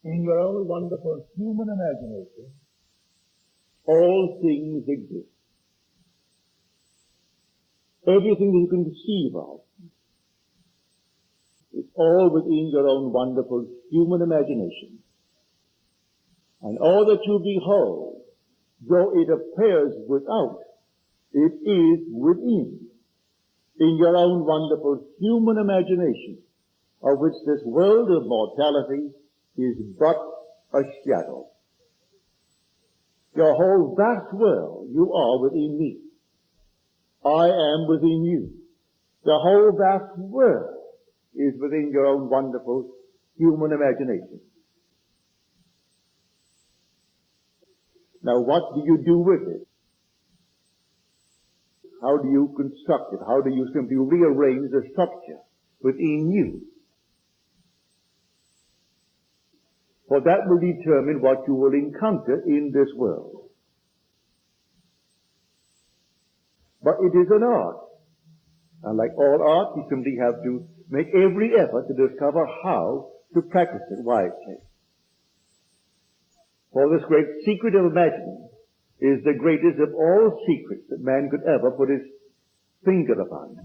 in your own wonderful human imagination, all things exist. Everything that you can conceive of is all within your own wonderful human imagination. And all that you behold, though it appears without, it is within, in your own wonderful human imagination, of which this world of mortality is but a shadow. Your whole vast world, you are within me. I am within you. The whole vast world is within your own wonderful human imagination. Now, what do you do with it? How do you construct it? How do you simply rearrange the structure within you? For that will determine what you will encounter in this world. But it is an art. And like all art, you simply have to make every effort to discover how to practice it wisely. For this great secret of imagining is the greatest of all secrets that man could ever put his finger upon.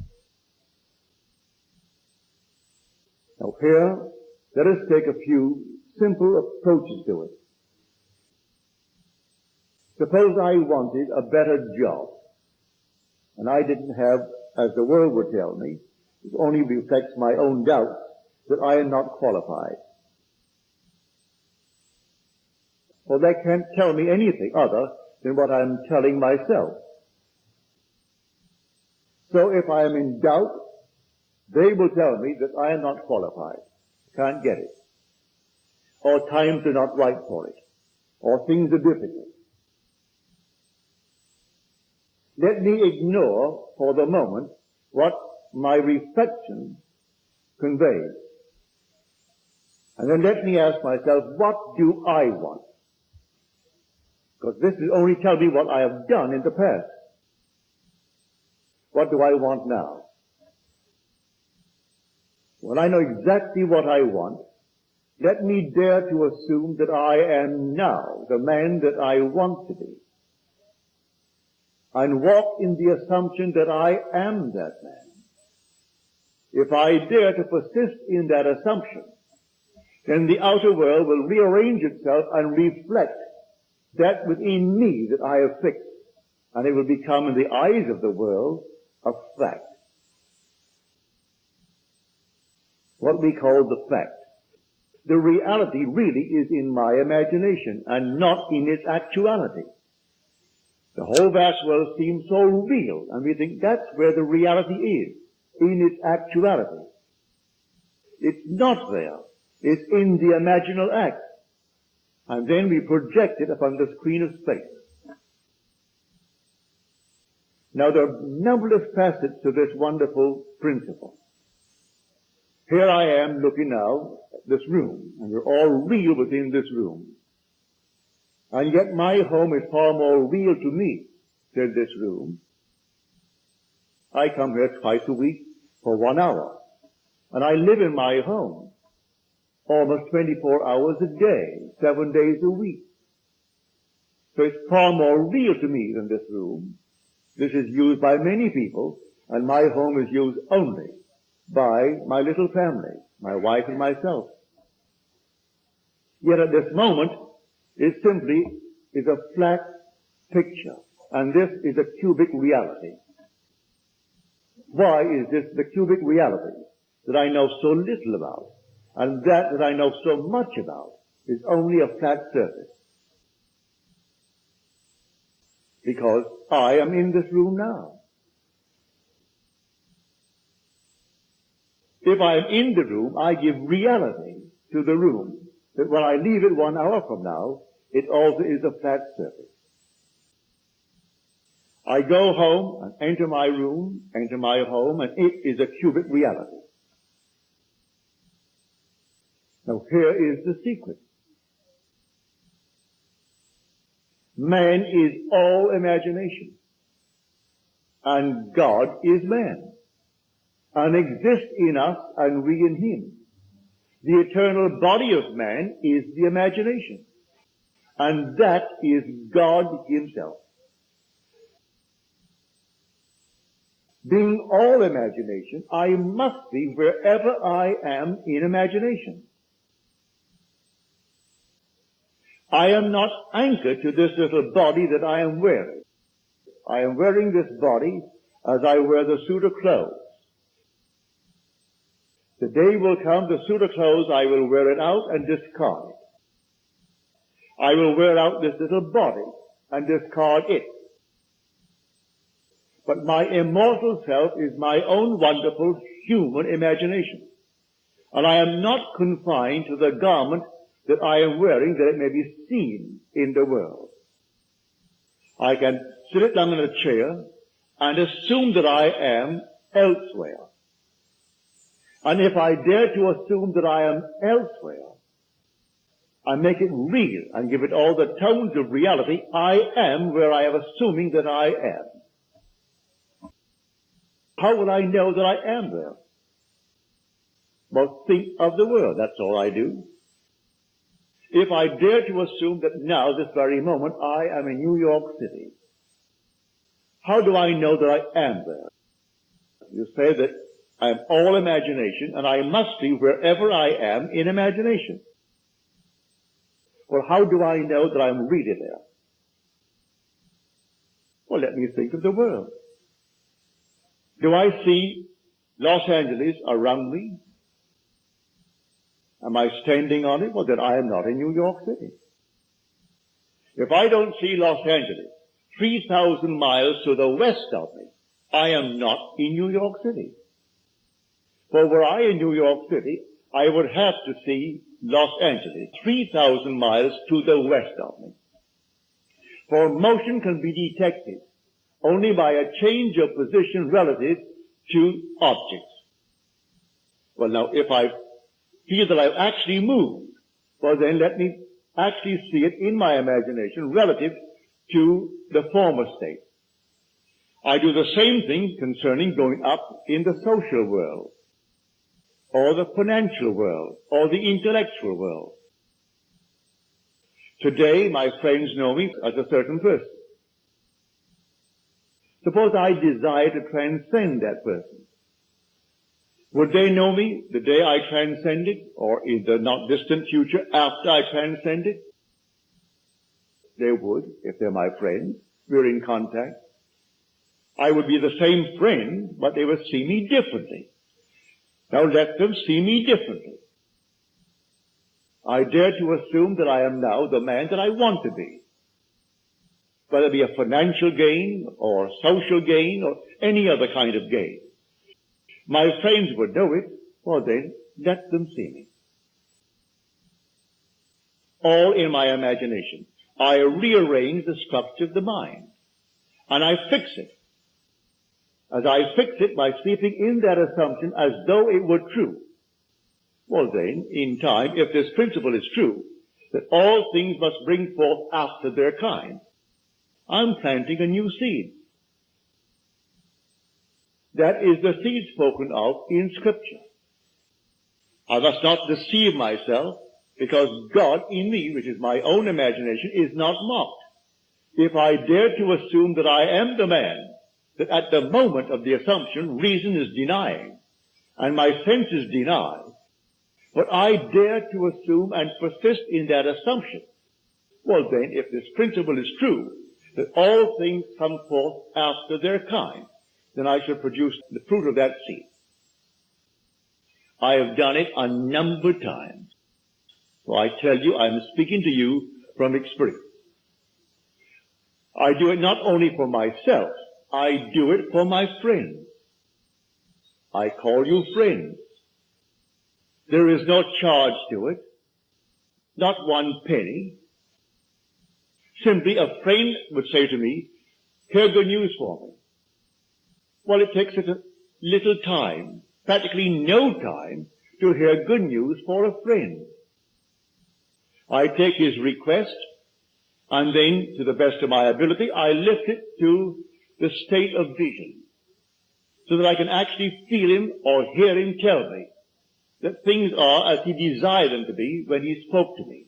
Now here, let us take a few simple approaches to it. Suppose I wanted a better job, and I didn't have, as the world would tell me, it only reflects my own doubts, that I am not qualified. Well, they can't tell me anything other than what I'm telling myself. So if I am in doubt, they will tell me that I am not qualified, can't get it, or times are not right for it, or things are difficult. Let me ignore for the moment what my reflection conveys. And then let me ask myself, what do I want? Because this will only tell me what I have done in the past. What do I want now? When I know exactly what I want, let me dare to assume that I am now the man that I want to be, and walk in the assumption that I am that man. If I dare to persist in that assumption, then the outer world will rearrange itself and reflect that within me that I have fixed, and it will become in the eyes of the world a fact. What we call the fact. The reality really is in my imagination and not in its actuality. The whole vast world seems so real, and we think that's where the reality is, in its actuality. It's not there. It's in the imaginal act. And then we project it upon the screen of space. Now there are numberless facets to this wonderful principle. Here I am looking now at this room, and we're all real within this room. And yet my home is far more real to me than this room. I come here twice a week for 1 hour, and I live in my home almost 24 hours a day, 7 days a week. So it's far more real to me than this room. This is used by many people, and my home is used only by my little family, my wife and myself. Yet at this moment, it simply is a flat picture, and this is a cubic reality. Why is this the cubic reality that I know so little about, and that I know so much about is only a flat surface? Because I am in this room now. If I am in the room, I give reality to the room, that when I leave it 1 hour from now, it also is a flat surface. I go home and enter my room, enter my home, and it is a cubic reality. Now here is the secret. Man is all imagination, and God is man, and exists in us and we in him. The eternal body of man is the imagination. And that is God himself. Being all imagination, I must be wherever I am in imagination. I am not anchored to this little body that I am wearing. I am wearing this body as I wear the suit of clothes. The day will come, the suit of clothes, I will wear it out and discard it. I will wear out this little body and discard it. But my immortal self is my own wonderful human imagination. And I am not confined to the garment that I am wearing that it may be seen in the world. I can sit down in a chair and assume that I am elsewhere. And if I dare to assume that I am elsewhere, I make it real and give it all the tones of reality. I am where I am assuming that I am. How will I know that I am there? Well, think of the world. That's all I do. If I dare to assume that now, this very moment, I am in New York City, how do I know that I am there? You say that I am all imagination, and I must be wherever I am in imagination. Well, how do I know that I'm really there? Well, let me think of the world. Do I see Los Angeles around me? Am I standing on it? Well, then I am not in New York City. If I don't see Los Angeles 3,000 miles to the west of me, I am not in New York City. For were I in New York City, I would have to see Los Angeles 3,000 miles to the west of me. For motion can be detected only by a change of position relative to objects. Well, now, if I feel that I've actually moved, well, then let me actually see it in my imagination relative to the former state. I do the same thing concerning going up in the social world, or the financial world, or the intellectual world. Today, my friends know me as a certain person. Suppose I desire to transcend that person. Would they know me the day I transcended, or in the not distant future after I transcended? They would, if they're my friends. We're in contact. I would be the same friend, but they would see me differently. Now let them see me differently. I dare to assume that I am now the man that I want to be. Whether it be a financial gain, or social gain, or any other kind of gain. My friends would know it, well then, let them see me. All in my imagination. I rearrange the structure of the mind, and I fix it. As I fix it by sleeping in that assumption as though it were true. Well then, in time, if this principle is true, that all things must bring forth after their kind, I'm planting a new seed. That is the seed spoken of in Scripture. I must not deceive myself, because God in me, which is my own imagination, is not mocked. If I dare to assume that I am the man, that at the moment of the assumption, reason is denying, and my senses deny, but I dare to assume and persist in that assumption, well then, if this principle is true, that all things come forth after their kind, then I shall produce the fruit of that seed. I have done it a number of times. So I tell you, I'm speaking to you from experience. I do it not only for myself, I do it for my friends. I call you friends. There is no charge to it, not one penny. Simply a friend would say to me, hear good news for me. Well, it takes a little time, practically no time, to hear good news for a friend. I take his request, and then, to the best of my ability, I lift it to the state of vision, so that I can actually feel him or hear him tell me that things are as he desired them to be when he spoke to me.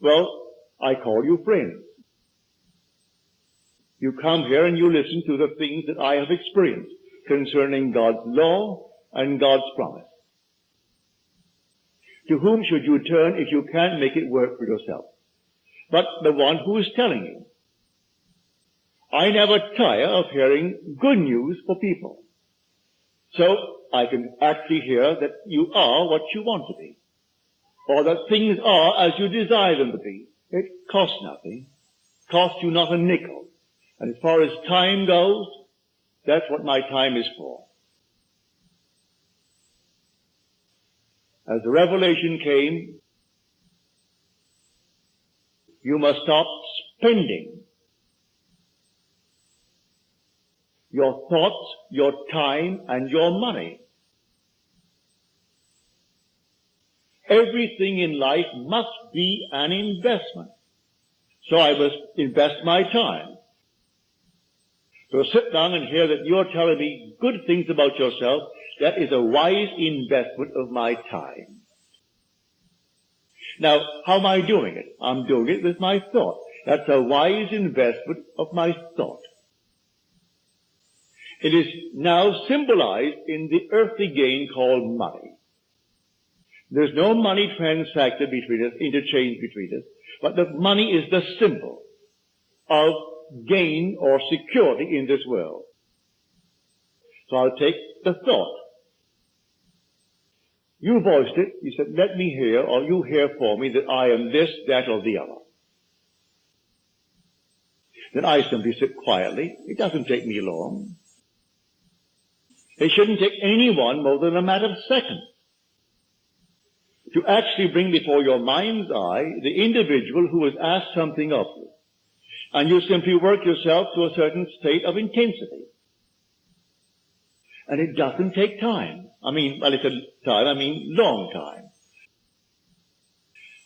Well, I call you friends. You come here and you listen to the things that I have experienced concerning God's law and God's promise. To whom should you turn if you can't make it work for yourself? But the one who is telling you. I never tire of hearing good news for people. So I can actually hear that you are what you want to be, or that things are as you desire them to be. It costs nothing, costs you not a nickel. And as far as time goes, that's what my time is for. As the revelation came, you must stop spending your thoughts, your time, and your money. Everything in life must be an investment. So I must invest my time. So sit down and hear that you're telling me good things about yourself. That is a wise investment of my time. Now, how am I doing it? I'm doing it with my thought. That's a wise investment of my thought. It is now symbolized in the earthly gain called money. There's no money transacted between us, interchange between us, but the money is the symbol of gain or security in this world. So I'll take the thought. You voiced it. You said, let me hear, or you hear for me that I am this, that, or the other. Then I simply sit quietly. It doesn't take me long. It shouldn't take anyone more than a matter of seconds to actually bring before your mind's eye the individual who has asked something of you. And you simply work yourself to a certain state of intensity. And it doesn't take time. Long time.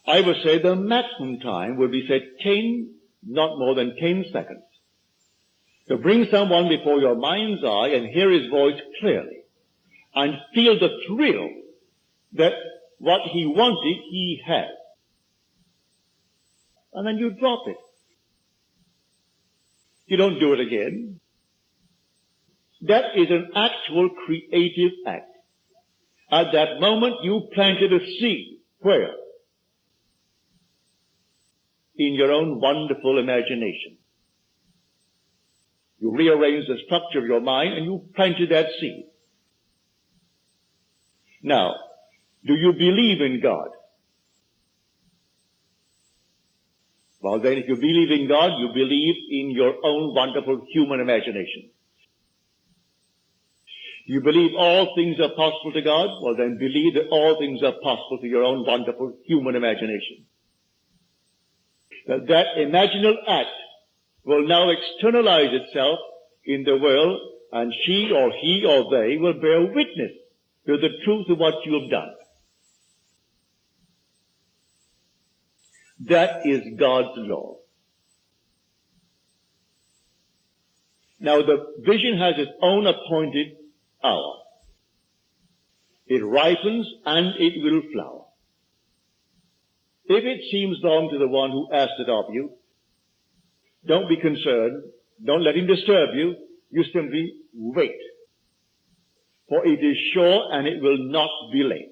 I would say the maximum time would be, say, 10, not more than 10 seconds. To bring someone before your mind's eye and hear his voice clearly and feel the thrill that what he wanted, he has. And then you drop it. You don't do it again. That is an actual creative act. At that moment, you planted a seed. Where? In your own wonderful imagination. You rearrange the structure of your mind and you planted that seed. Now, do you believe in God? Well then, if you believe in God, you believe in your own wonderful human imagination. Do you believe all things are possible to God? Well then, believe that all things are possible to your own wonderful human imagination. That imaginal act will now externalize itself in the world, and she or he or they will bear witness to the truth of what you have done. That is God's law. Now the vision has its own appointed hour. It ripens and it will flower. If it seems long to the one who asked it of you, don't be concerned. Don't let him disturb you. You simply wait. For it is sure and it will not be late.